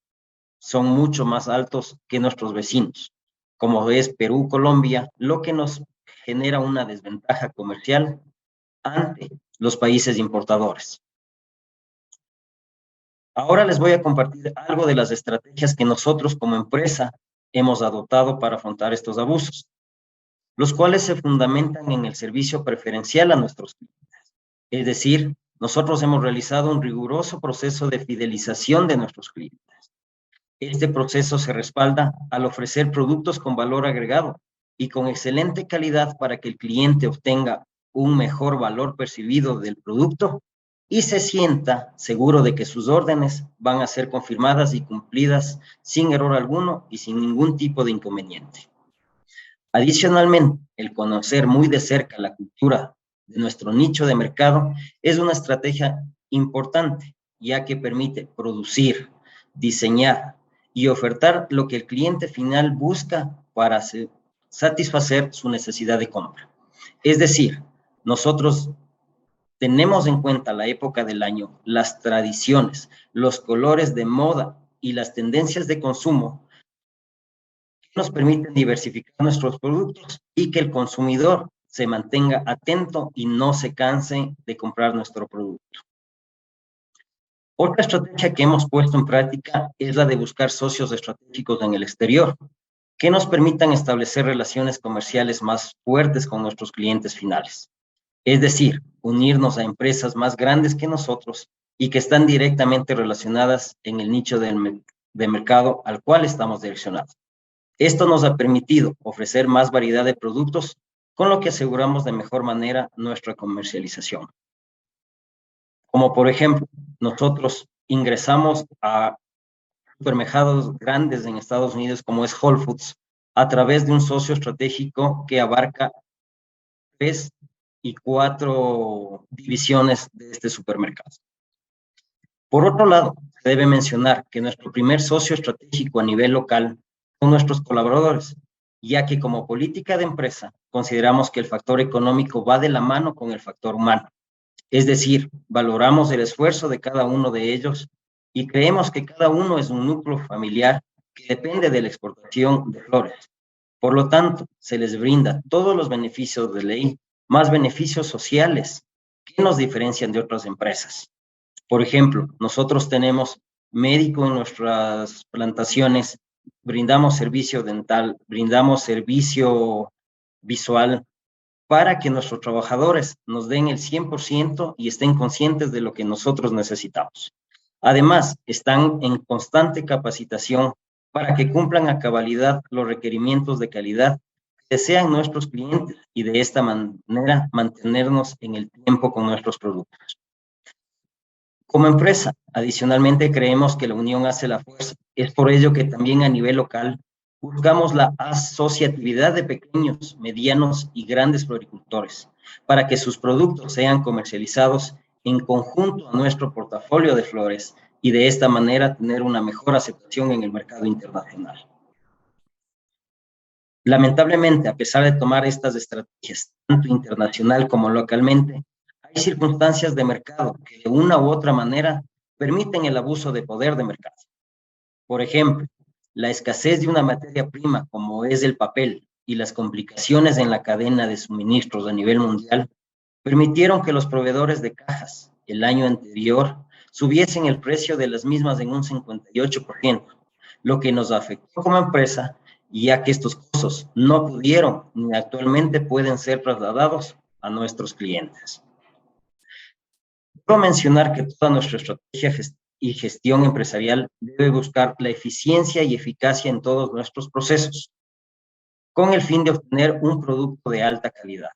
Speaker 5: son mucho más altos que nuestros vecinos, como es Perú, Colombia, lo que nos genera una desventaja comercial ante los países importadores. Ahora les voy a compartir algo de las estrategias que nosotros como empresa hemos adoptado para afrontar estos abusos, los cuales se fundamentan en el servicio preferencial a nuestros clientes. Es decir, nosotros hemos realizado un riguroso proceso de fidelización de nuestros clientes. Este proceso se respalda al ofrecer productos con valor agregado y con excelente calidad para que el cliente obtenga un mejor valor percibido del producto y se sienta seguro de que sus órdenes van a ser confirmadas y cumplidas sin error alguno y sin ningún tipo de inconveniente. Adicionalmente, el conocer muy de cerca la cultura de nuestro nicho de mercado es una estrategia importante, ya que permite producir, diseñar y ofertar lo que el cliente final busca para satisfacer su necesidad de compra. Es decir, nosotros tenemos en cuenta la época del año, las tradiciones, los colores de moda y las tendencias de consumo que nos permiten diversificar nuestros productos y que el consumidor se mantenga atento y no se canse de comprar nuestro producto. Otra estrategia que hemos puesto en práctica es la de buscar socios estratégicos en el exterior, que nos permitan establecer relaciones comerciales más fuertes con nuestros clientes finales. Es decir, unirnos a empresas más grandes que nosotros y que están directamente relacionadas en el nicho de mercado al cual estamos direccionados. Esto nos ha permitido ofrecer más variedad de productos, con lo que aseguramos de mejor manera nuestra comercialización. Como por ejemplo, nosotros ingresamos a supermercados grandes en Estados Unidos como es Whole Foods a través de un socio estratégico que abarca 3 y 4 divisiones de este supermercado. Por otro lado, se debe mencionar que nuestro primer socio estratégico a nivel local son nuestros colaboradores, ya que como política de empresa consideramos que el factor económico va de la mano con el factor humano. Es decir, valoramos el esfuerzo de cada uno de ellos y creemos que cada uno es un núcleo familiar que depende de la exportación de flores. Por lo tanto, se les brinda todos los beneficios de ley, más beneficios sociales que nos diferencian de otras empresas. Por ejemplo, nosotros tenemos médico en nuestras plantaciones, brindamos servicio dental, brindamos servicio visual, para que nuestros trabajadores nos den el 100% y estén conscientes de lo que nosotros necesitamos. Además, están en constante capacitación para que cumplan a cabalidad los requerimientos de calidad que desean nuestros clientes y de esta manera mantenernos en el tiempo con nuestros productos. Como empresa, adicionalmente creemos que la unión hace la fuerza. Es por ello que también a nivel local buscamos la asociatividad de pequeños, medianos y grandes floricultores para que sus productos sean comercializados en conjunto a nuestro portafolio de flores y de esta manera tener una mejor aceptación en el mercado internacional. Lamentablemente, a pesar de tomar estas estrategias, tanto internacional como localmente, hay circunstancias de mercado que de una u otra manera permiten el abuso de poder de mercado. Por ejemplo, la escasez de una materia prima como es el papel y las complicaciones en la cadena de suministros a nivel mundial permitieron que los proveedores de cajas el año anterior subiesen el precio de las mismas en un 58%, lo que nos afectó como empresa, ya que estos costos no pudieron ni actualmente pueden ser trasladados a nuestros clientes. Quiero mencionar que toda nuestra estrategia y gestión empresarial debe buscar la eficiencia y eficacia en todos nuestros procesos, con el fin de obtener un producto de alta calidad,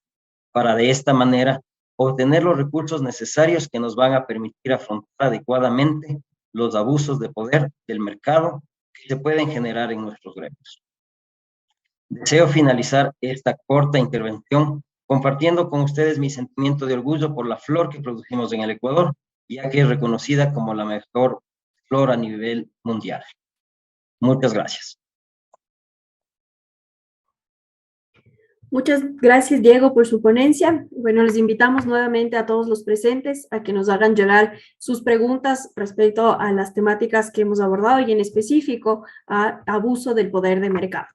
Speaker 5: para de esta manera obtener los recursos necesarios que nos van a permitir afrontar adecuadamente los abusos de poder del mercado que se pueden generar en nuestros gremios. Deseo finalizar esta corta intervención compartiendo con ustedes mi sentimiento de orgullo por la flor que producimos en el Ecuador, ya que es reconocida como la mejor flor a nivel mundial. Muchas gracias.
Speaker 1: Muchas gracias, Diego, por su ponencia. Bueno, les invitamos nuevamente a todos los presentes a que nos hagan llegar sus preguntas respecto a las temáticas que hemos abordado y en específico a abuso del poder de mercado.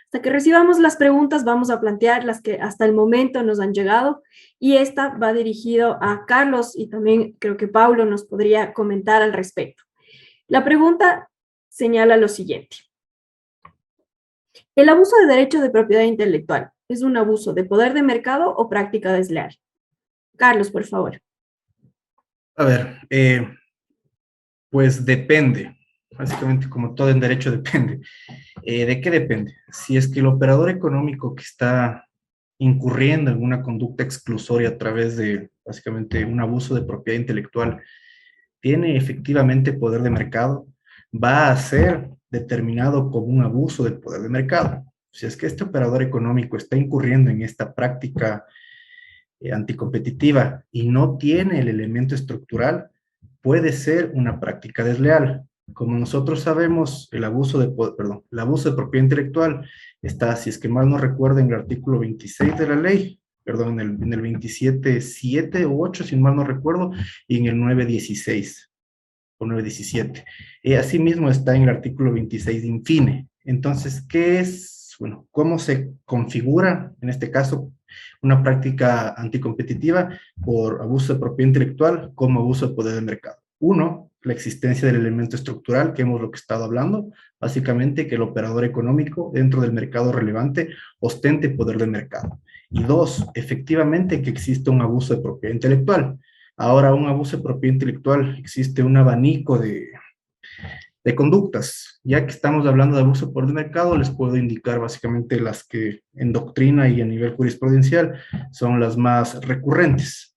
Speaker 1: Hasta que recibamos las preguntas, vamos a plantear las que hasta el momento nos han llegado y esta va dirigido a Carlos y también creo que Paulo nos podría comentar al respecto. La pregunta señala lo siguiente. ¿El abuso de derecho de propiedad intelectual es un abuso de poder de mercado o práctica desleal? Carlos, por favor.
Speaker 3: A ver, pues depende. Básicamente, como todo en derecho, depende. ¿De qué depende? Si es que el operador económico que está incurriendo en una conducta exclusoria a través de, básicamente, un abuso de propiedad intelectual, tiene efectivamente poder de mercado, va a ser determinado como un abuso del poder de mercado. Si es que este operador económico está incurriendo en esta práctica anticompetitiva y no tiene el elemento estructural, puede ser una práctica desleal. Como nosotros sabemos, el abuso de propiedad intelectual está, si es que mal no recuerdo, en el artículo 26 de la ley, perdón, en el 27.7 o 8, si mal no recuerdo, y en el 9.16 o 9.17. Asimismo está en el artículo 26 de infine. Entonces, ¿qué es? Bueno, ¿cómo se configura, en este caso, una práctica anticompetitiva por abuso de propiedad intelectual como abuso de poder de mercado? Uno, la existencia del elemento estructural, que hemos lo que he estado hablando, básicamente que el operador económico dentro del mercado relevante ostente poder de mercado. Y dos, efectivamente que existe un abuso de propiedad intelectual. Ahora, un abuso de propiedad intelectual, existe un abanico de conductas. Ya que estamos hablando de abuso de poder de mercado, les puedo indicar básicamente las que en doctrina y a nivel jurisprudencial son las más recurrentes.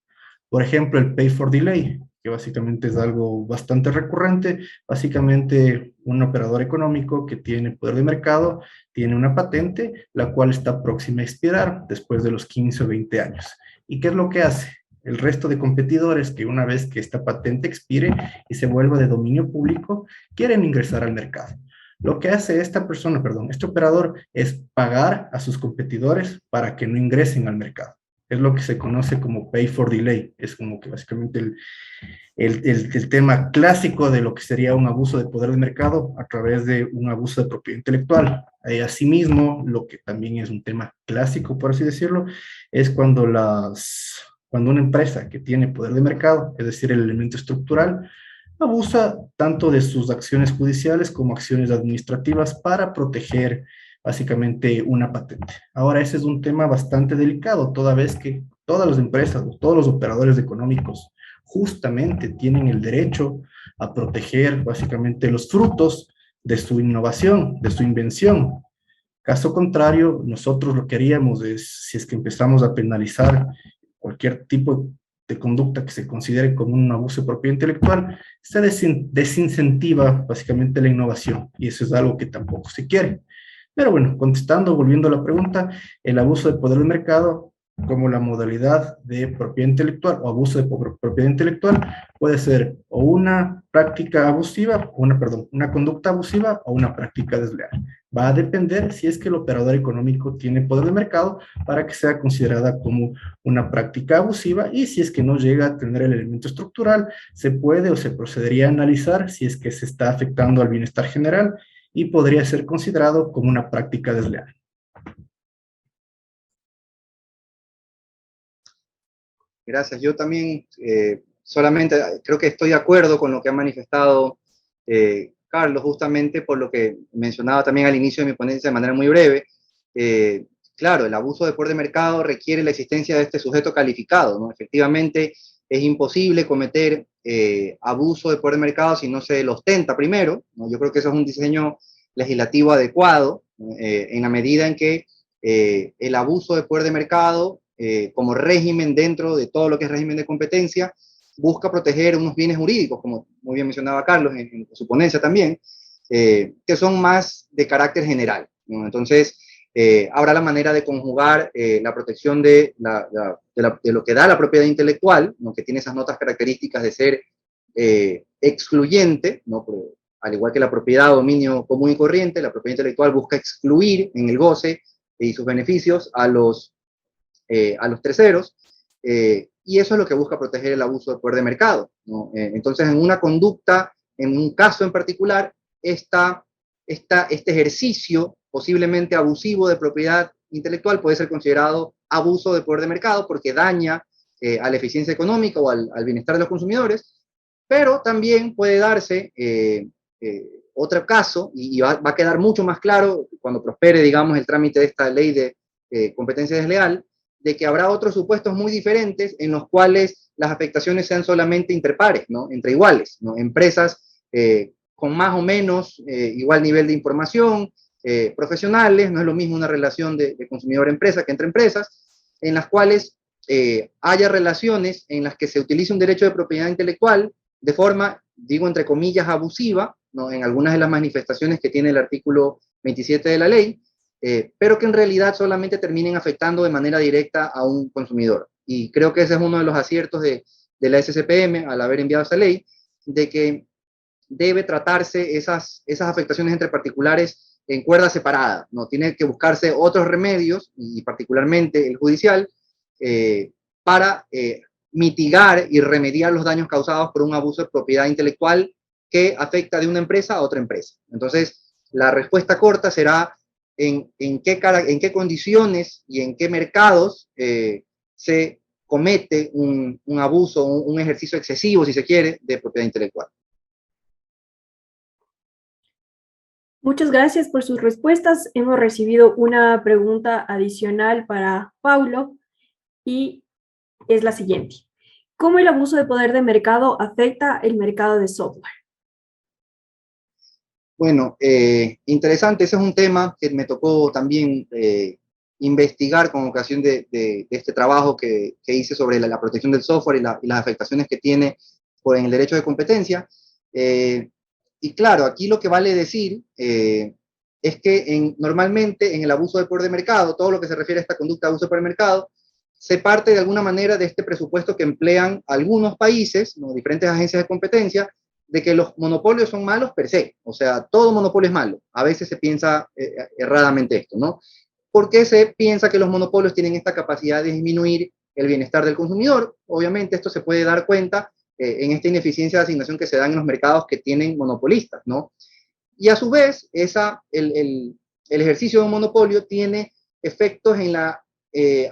Speaker 3: Por ejemplo, el pay for delay, que básicamente es algo bastante recurrente. Básicamente, un operador económico que tiene poder de mercado tiene una patente, la cual está próxima a expirar después de los 15 o 20 años. ¿Y qué es lo que hace? El resto de competidores que una vez que esta patente expire y se vuelva de dominio público, quieren ingresar al mercado. Lo que hace este operador es pagar a sus competidores para que no ingresen al mercado. Es lo que se conoce como pay for delay. Es como que básicamente el tema clásico de lo que sería un abuso de poder de mercado a través de un abuso de propiedad intelectual. Asimismo, lo que también es un tema clásico, por así decirlo, es cuando una empresa que tiene poder de mercado, es decir, el elemento estructural, abusa tanto de sus acciones judiciales como acciones administrativas para proteger básicamente una patente. Ahora, ese es un tema bastante delicado, toda vez que todas las empresas, todos los operadores económicos justamente tienen el derecho a proteger básicamente los frutos de su innovación, de su invención. Caso contrario, nosotros lo que haríamos es, si es que empezamos a penalizar cualquier tipo de conducta que se considere como un abuso de propiedad intelectual, se desincentiva básicamente la innovación, y eso es algo que tampoco se quiere. Pero bueno, volviendo a la pregunta, el abuso de poder de mercado como la modalidad de propiedad intelectual o abuso de propiedad intelectual puede ser o una práctica abusiva, una conducta abusiva o una práctica desleal. Va a depender si es que el operador económico tiene poder de mercado para que sea considerada como una práctica abusiva, y si es que no llega a tener el elemento estructural, se puede o se procedería a analizar si es que se está afectando al bienestar general y podría ser considerado como una práctica desleal.
Speaker 4: Gracias. Yo también solamente creo que estoy de acuerdo con lo que ha manifestado Carlos, justamente por lo que mencionaba también al inicio de mi ponencia de manera muy breve. Claro, el abuso de poder de mercado requiere la existencia de este sujeto calificado, ¿no? Efectivamente, es imposible cometer abuso de poder de mercado si no se lo ostenta primero, ¿no? Yo creo que eso es un diseño legislativo adecuado, en la medida en que el abuso de poder de mercado como régimen dentro de todo lo que es régimen de competencia, busca proteger unos bienes jurídicos, como muy bien mencionaba Carlos en su ponencia también, que son más de carácter general, ¿no? Entonces, habrá la manera de conjugar la protección de lo que da la propiedad intelectual, ¿no? Que tiene esas notas características de ser excluyente, ¿no? Al igual que la propiedad o dominio común y corriente, la propiedad intelectual busca excluir en el goce y sus beneficios a los terceros, y eso es lo que busca proteger el abuso de poder de mercado, ¿no? Entonces, en una conducta, en un caso en particular, este ejercicio posiblemente abusivo de propiedad intelectual puede ser considerado abuso de poder de mercado porque daña a la eficiencia económica o al bienestar de los consumidores, pero también puede darse otro caso, y va a quedar mucho más claro cuando prospere, digamos, el trámite de esta ley de competencia desleal, de que habrá otros supuestos muy diferentes en los cuales las afectaciones sean solamente interpares, ¿no? Entre iguales, ¿no? Empresas con más o menos igual nivel de información, profesionales, no es lo mismo una relación de consumidor-empresa que entre empresas, en las cuales haya relaciones en las que se utilice un derecho de propiedad intelectual de forma, digo entre comillas, abusiva, ¿no? En algunas de las manifestaciones que tiene el artículo 27 de la ley, pero que en realidad solamente terminen afectando de manera directa a un consumidor. Y creo que ese es uno de los aciertos de la SCPM al haber enviado esa ley, de que debe tratarse esas afectaciones entre particulares en cuerda separada, ¿no? Tiene que buscarse otros remedios, y particularmente el judicial, para mitigar y remediar los daños causados por un abuso de propiedad intelectual que afecta de una empresa a otra empresa. Entonces, la respuesta corta será en qué condiciones y en qué mercados se comete un abuso, un ejercicio excesivo, si se quiere, de propiedad intelectual.
Speaker 1: Muchas gracias por sus respuestas. Hemos recibido una pregunta adicional para Paulo y es la siguiente. ¿Cómo el abuso de poder de mercado afecta el mercado de software?
Speaker 4: Bueno, interesante. Ese es un tema que me tocó también investigar con ocasión de este trabajo que hice sobre la protección del software y las afectaciones que tiene en el derecho de competencia. Y claro, aquí lo que vale decir es que normalmente en el abuso de poder de mercado, todo lo que se refiere a esta conducta de abuso de poder de mercado, se parte de alguna manera de este presupuesto que emplean algunos países, ¿no? Diferentes agencias de competencia, de que los monopolios son malos per se. O sea, todo monopolio es malo. A veces se piensa erradamente esto, ¿no? Porque se piensa que los monopolios tienen esta capacidad de disminuir el bienestar del consumidor. Obviamente esto se puede dar cuenta en esta ineficiencia de asignación que se da en los mercados que tienen monopolistas, ¿no? Y a su vez, el ejercicio de un monopolio tiene efectos en la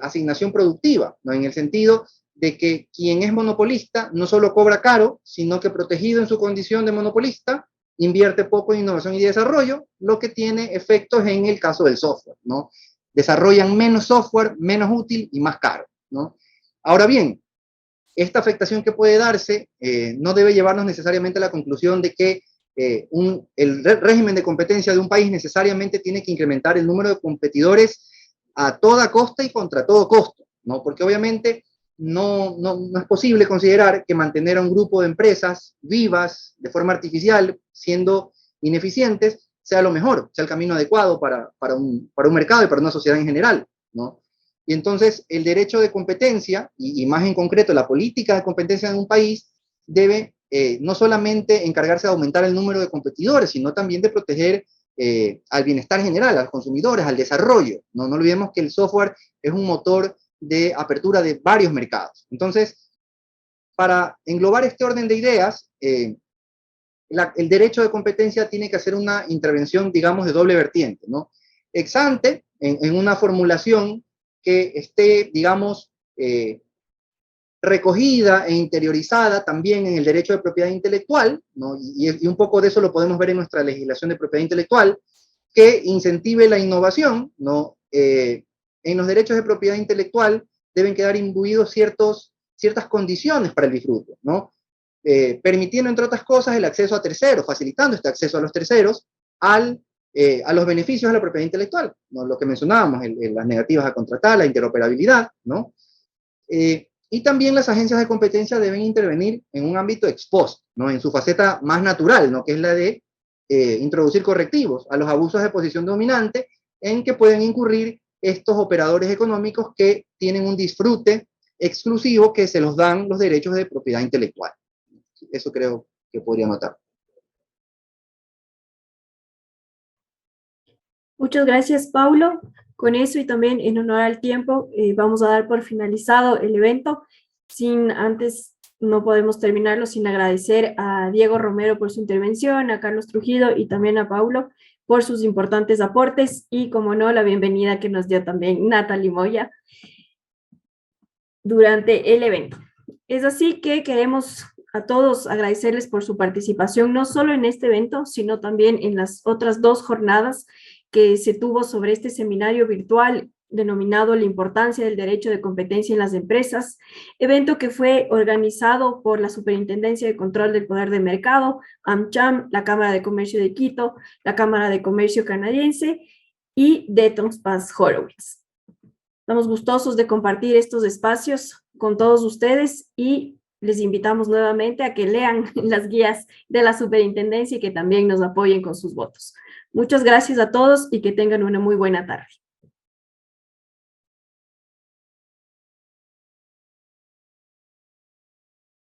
Speaker 4: asignación productiva, ¿no? En el sentido de que quien es monopolista no solo cobra caro, sino que protegido en su condición de monopolista, invierte poco en innovación y desarrollo, lo que tiene efectos en el caso del software, ¿no? Desarrollan menos software, menos útil y más caro, ¿no? Ahora bien, esta afectación que puede darse no debe llevarnos necesariamente a la conclusión de que el régimen de competencia de un país necesariamente tiene que incrementar el número de competidores a toda costa y contra todo costo, ¿no? Porque obviamente no es posible considerar que mantener a un grupo de empresas vivas de forma artificial, siendo ineficientes, sea lo mejor, sea el camino adecuado para un mercado y para una sociedad en general, ¿no? Y entonces el derecho de competencia, y más en concreto la política de competencia en un país, debe no solamente encargarse de aumentar el número de competidores, sino también de proteger al bienestar general, a los consumidores, al desarrollo. No olvidemos que el software es un motor de apertura de varios mercados. Entonces, para englobar este orden de ideas, el derecho de competencia tiene que hacer una intervención, digamos, de doble vertiente, ¿no? Ex ante, en una formulación que esté, digamos, recogida e interiorizada también en el derecho de propiedad intelectual, ¿no? Y un poco de eso lo podemos ver en nuestra legislación de propiedad intelectual, que incentive la innovación, ¿no? En los derechos de propiedad intelectual deben quedar imbuidos ciertas condiciones para el disfrute, ¿no? Permitiendo, entre otras cosas, el acceso a terceros, facilitando este acceso a los terceros a los beneficios de la propiedad intelectual, ¿no? Lo que mencionábamos, las negativas a contratar, la interoperabilidad, ¿no? Y también las agencias de competencia deben intervenir en un ámbito ex post, ¿no? En su faceta más natural, ¿no? Que es la de introducir correctivos a los abusos de posición dominante en que pueden incurrir estos operadores económicos que tienen un disfrute exclusivo que se los dan los derechos de propiedad intelectual. Eso creo que podría notar.
Speaker 1: Muchas gracias, Paulo. Con eso y también en honor al tiempo, vamos a dar por finalizado el evento. No podemos terminarlo sin agradecer a Diego Romero por su intervención, a Carlos Trujillo y también a Paulo por sus importantes aportes y, como no, la bienvenida que nos dio también Natalie Moya durante el evento. Es así que queremos a todos agradecerles por su participación, no solo en este evento, sino también en las otras 2 jornadas que se tuvo sobre este seminario virtual denominado La importancia del derecho de competencia en las empresas, evento que fue organizado por la Superintendencia de Control del Poder de Mercado, AmCham, la Cámara de Comercio de Quito, la Cámara de Comercio Canadiense y Dayton Pass Horowitz. Estamos gustosos de compartir estos espacios con todos ustedes y les invitamos nuevamente a que lean las guías de la Superintendencia y que también nos apoyen con sus votos. Muchas gracias a todos y que tengan una muy buena tarde.